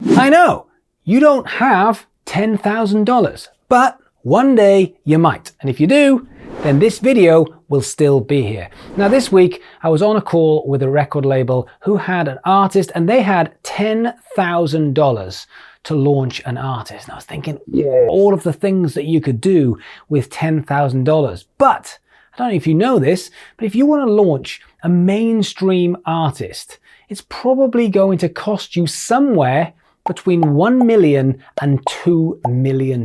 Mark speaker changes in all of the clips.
Speaker 1: I know, you don't have $10,000, but one day you might. And if you do, then this video will still be here. Now this week, I was on a call with a record label who had an artist and they had $10,000 to launch an artist. And I was thinking, yeah, all of the things that you could do with $10,000. But I don't know if you know this, but if you want to launch a mainstream artist, it's probably going to cost you somewhere between $1 million and $2 million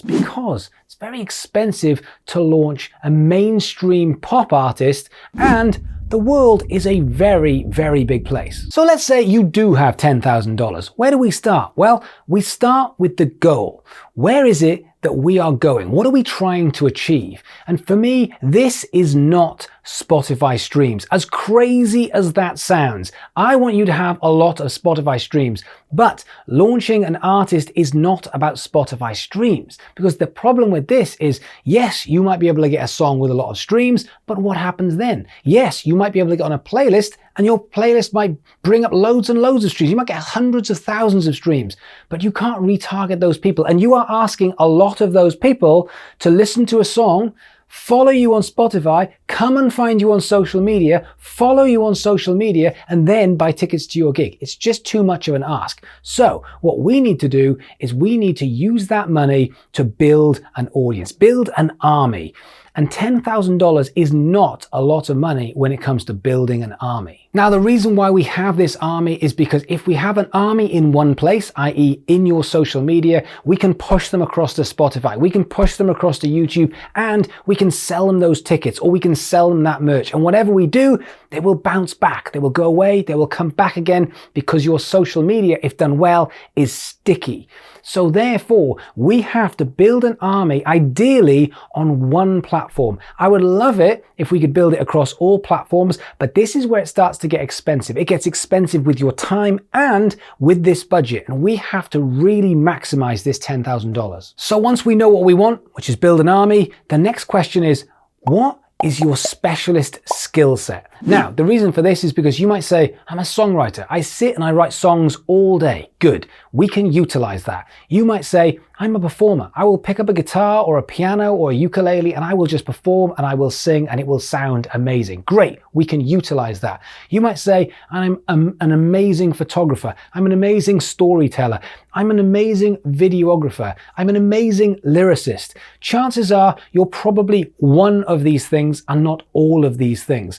Speaker 1: because it's very expensive to launch a mainstream pop artist, and the world is a very, very big place. So let's say you do have $10,000. Where do we start? Well, we start with the goal. Where is it that we are going? What are we trying to achieve? And for me, this is not Spotify streams. As crazy as that sounds, I want you to have a lot of Spotify streams, but launching an artist is not about Spotify streams, because the problem with this is, yes, you might be able to get a song with a lot of streams, but what happens then? Yes, you might be able to get on a playlist and your playlist might bring up loads and loads of streams. You might get hundreds of thousands of streams, but you can't retarget those people. And you are asking a lot of those people to listen to a song, follow you on Spotify, come and find you on social media, follow you on social media, and then buy tickets to your gig. It's just too much of an ask. So what we need to do is we need to use that money to build an audience, build an army. And $10,000 is not a lot of money when it comes to building an army. Now, the reason why we have this army is because if we have an army in one place, i.e. in your social media, we can push them across to Spotify, we can push them across to YouTube, and we can sell them those tickets, or we can sell them that merch. And whatever we do, they will bounce back, they will go away, they will come back again, because your social media, if done well, is sticky. So therefore, we have to build an army, ideally on one platform. I would love it if we could build it across all platforms, but this is where it starts to get expensive. It gets expensive with your time and with this budget, and we have to really maximize this $10,000. So once we know what we want, which is build an army, the next question is, what is your specialist skill set? Now, the reason for this is because you might say, I'm a songwriter. I sit and I write songs all day. Good. We can utilize that. You might say, I'm a performer. I will pick up a guitar or a piano or a ukulele and I will just perform and I will sing and it will sound amazing. Great. We can utilize that. You might say, I'm an amazing photographer. I'm an amazing storyteller. I'm an amazing videographer. I'm an amazing lyricist. Chances are you're probably one of these things and not all of these things.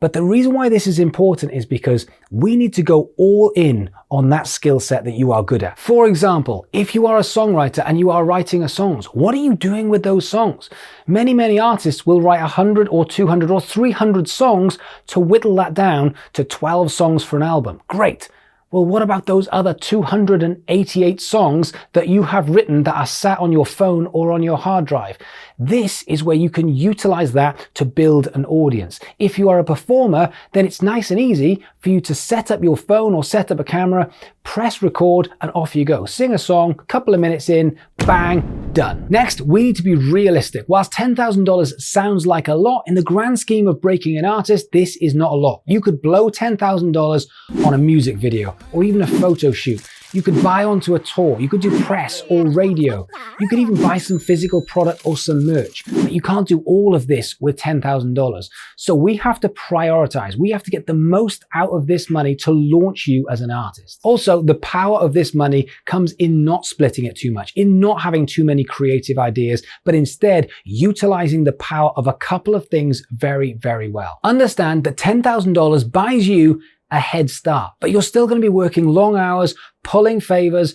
Speaker 1: But the reason why this is important is because we need to go all in on that skill set that you are good at. For example, if you are a songwriter and you are writing songs, what are you doing with those songs? Many artists will write 100 or 200 or 300 songs to whittle that down to 12 songs for an album. Great. Well, what about those other 288 songs that you have written that are sat on your phone or on your hard drive? This is where you can utilize that to build an audience. If you are a performer, then it's nice and easy for you to set up your phone or set up a camera, press record, and off you go. Sing a song, couple of minutes in, bang, done. Next, we need to be realistic. Whilst $10,000 sounds like a lot, in the grand scheme of breaking an artist, this is not a lot. You could blow $10,000 on a music video or even a photo shoot. You could buy onto a tour, you could do press or radio, you could even buy some physical product or some merch, but you can't do all of this with $10,000. So we have to prioritize, we have to get the most out of this money to launch you as an artist. Also, the power of this money comes in not splitting it too much, in not having too many creative ideas, but instead utilizing the power of a couple of things very, very well. Understand that $10,000 buys you a head start, but you're still going to be working long hours, pulling favors,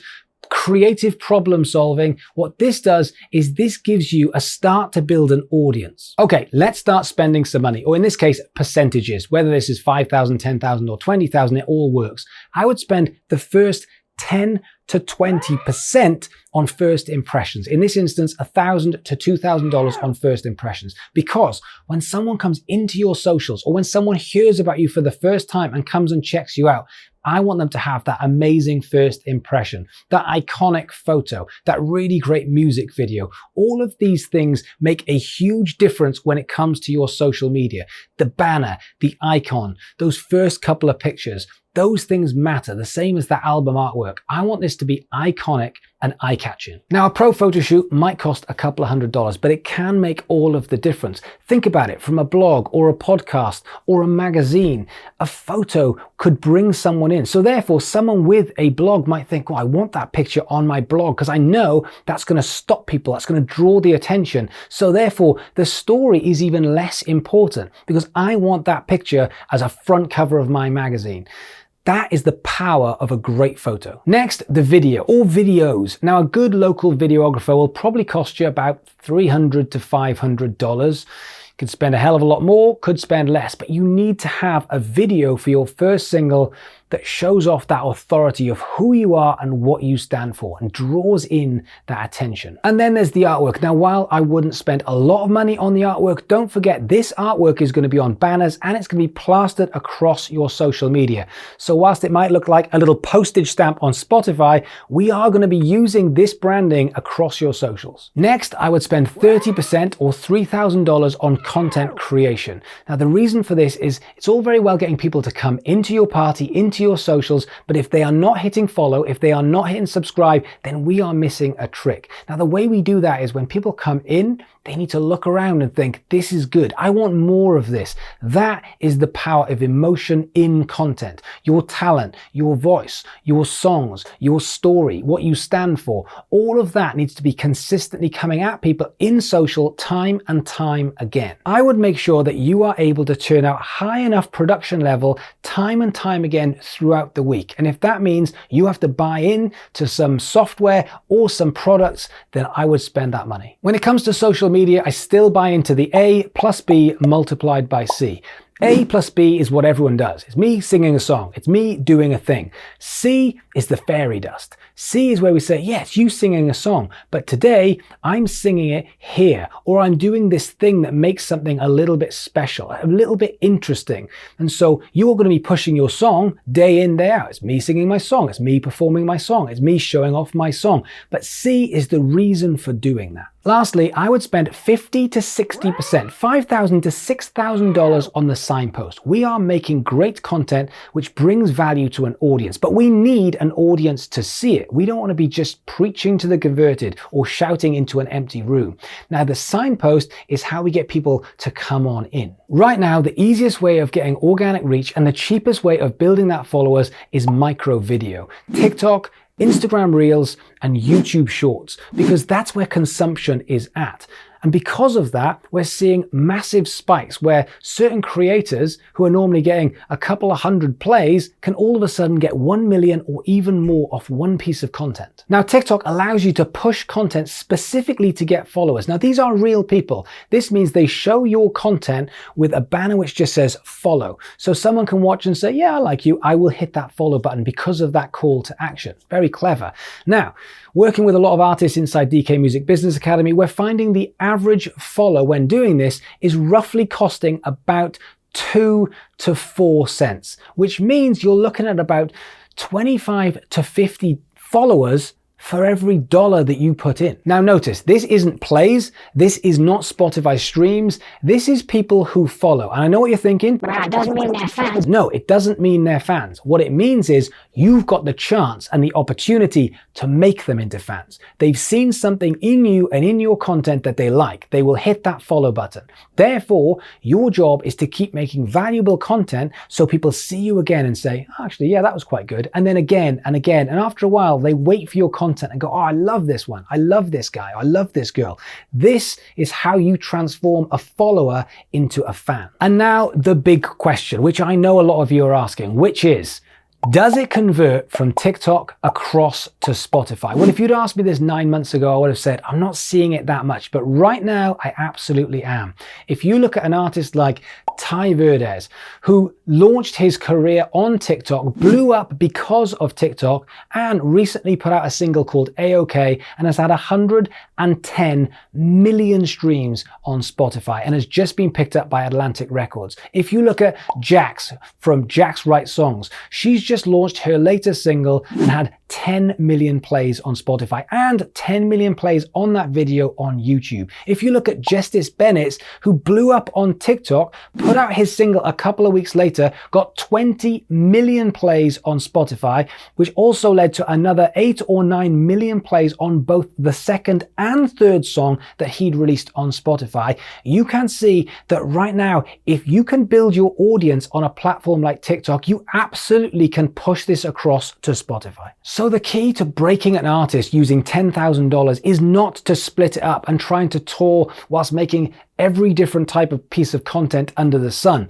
Speaker 1: creative problem solving. What this does is this gives you a start to build an audience. Okay, let's start spending some money, or in this case, percentages. Whether this is 5,000, 10,000 or 20,000, it all works. I would spend the first 10 to 20% on first impressions. In this instance, $1,000 to $2,000 on first impressions. Because when someone comes into your socials or when someone hears about you for the first time and comes and checks you out, I want them to have that amazing first impression, that iconic photo, that really great music video. All of these things make a huge difference when it comes to your social media. The banner, the icon, those first couple of pictures, Those things matter, the same as that album artwork. I want this to be iconic and eye-catching. Now, a pro photo shoot might cost a couple of $100s, but it can make all of the difference. Think about it, from a blog or a podcast or a magazine, a photo could bring someone in. So therefore, someone with a blog might think, oh, I want that picture on my blog because I know that's going to stop people, that's going to draw the attention. So therefore, the story is even less important because I want that picture as a front cover of my magazine. That is the power of a great photo. Next, the video or videos. Now, a good local videographer will probably cost you about $300 to $500. Could spend a hell of a lot more, could spend less, but you need to have a video for your first single that shows off that authority of who you are and what you stand for and draws in that attention. And then there's the artwork. Now, while I wouldn't spend a lot of money on the artwork, don't forget this artwork is going to be on banners and it's going to be plastered across your social media. So whilst it might look like a little postage stamp on Spotify, we are going to be using this branding across your socials. Next, I would spend 30% or $3,000 on content creation. Now, the reason for this is it's all very well getting people to come into your party, into your socials, but if they are not hitting follow, if they are not hitting subscribe, then we are missing a trick. Now, the way we do that is when people come in, they need to look around and think, this is good. I want more of this. That is the power of emotion in content. Your talent, your voice, your songs, your story, what you stand for, all of that needs to be consistently coming at people in social time and time again. I would make sure that you are able to turn out high enough production level time and time again throughout the week. And if that means you have to buy in to some software or some products, then I would spend that money. When it comes to social media, I still buy into the A plus B multiplied by C. A plus B is what everyone does. It's me singing a song. It's me doing a thing. C is the fairy dust. C is where we say, yes, you singing a song, but today I'm singing it here, or I'm doing this thing that makes something a little bit special, a little bit interesting. And so you're going to be pushing your song day in, day out. It's me singing my song. It's me performing my song. It's me showing off my song. But C is the reason for doing that. Lastly, I would spend 50 to 60%, $5,000 to $6,000 on the signpost. We are making great content which brings value to an audience, but we need an audience to see it. We don't want to be just preaching to the converted or shouting into an empty room. Now, the signpost is how we get people to come on in. Right now, the easiest way of getting organic reach and the cheapest way of building that followers is micro video. TikTok, Instagram Reels, and YouTube Shorts, because that's where consumption is at. And because of that, we're seeing massive spikes where certain creators who are normally getting a couple of hundred plays can all of a sudden get 1 million or even more off one piece of content. Now, TikTok allows you to push content specifically to get followers. Now, these are real people. This means they show your content with a banner which just says follow. So someone can watch and say, yeah, I like you. I will hit that follow button because of that call to action. Very clever. Now, working with a lot of artists inside DK Music Business Academy, we're finding the average follow when doing this is roughly costing about 2 to 4 cents, which means you're looking at about 25 to 50 followers for every dollar that you put in. Now notice, this isn't plays, this is not Spotify streams, this is people who follow. And I know what you're thinking, but that doesn't mean they're fans. No, it doesn't mean they're fans. What it means is you've got the chance and the opportunity to make them into fans. They've seen something in you and in your content that they like. They will hit that follow button. Therefore, your job is to keep making valuable content so people see you again and say, oh, actually, yeah, that was quite good. And then again and again. And after a while, they wait for your content and go, oh, I love this one. I love this guy. I love this girl. This is how you transform a follower into a fan. And now the big question, which I know a lot of you are asking, which is, does it convert from TikTok across to Spotify? Well, if you'd asked me this 9 months ago, I would have said, I'm not seeing it that much, but right now I absolutely am. If you look at an artist like Ty Verdes, who launched his career on TikTok, blew up because of TikTok, and recently put out a single called A-OK and has had 110 million streams on Spotify and has just been picked up by Atlantic Records. If you look at Jax from Jax Writes Songs, she's just launched her latest single and had 10 million plays on Spotify and 10 million plays on that video on YouTube. If you look at Justice Bennett, who blew up on TikTok, put out his single a couple of weeks later, got 20 million plays on Spotify, which also led to another 8 or 9 million plays on both the second and third song that he'd released on Spotify. You can see that right now, if you can build your audience on a platform like TikTok, you absolutely can push this across to Spotify. So the key to breaking an artist using $10,000 is not to split it up and trying to tour whilst making every different type of piece of content under the sun.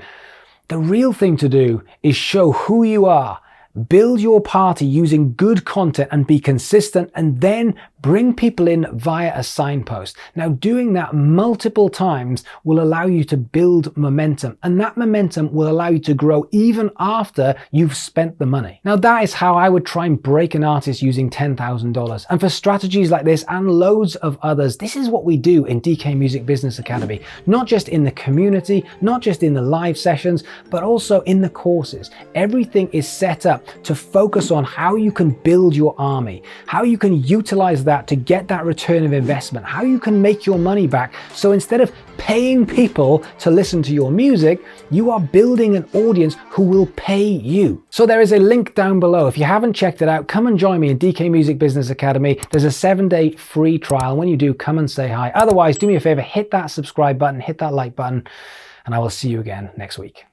Speaker 1: The real thing to do is show who you are, build your party using good content and be consistent, and then bring people in via a signpost. Now, doing that multiple times will allow you to build momentum, and that momentum will allow you to grow even after you've spent the money. Now, that is how I would try and break an artist using $10,000. And for strategies like this and loads of others, this is what we do in DK Music Business Academy, not just in the community, not just in the live sessions, but also in the courses. Everything is set up to focus on how you can build your army, how you can utilize that to get that return of investment, how you can make your money back. So instead of paying people to listen to your music, you are building an audience who will pay you. So there is a link down below. If you haven't checked it out, come and join me in DK Music Business Academy. There's a 7-day free trial. When you do, come and say hi. Otherwise, do me a favor, hit that subscribe button, hit that like button, and I will see you again next week.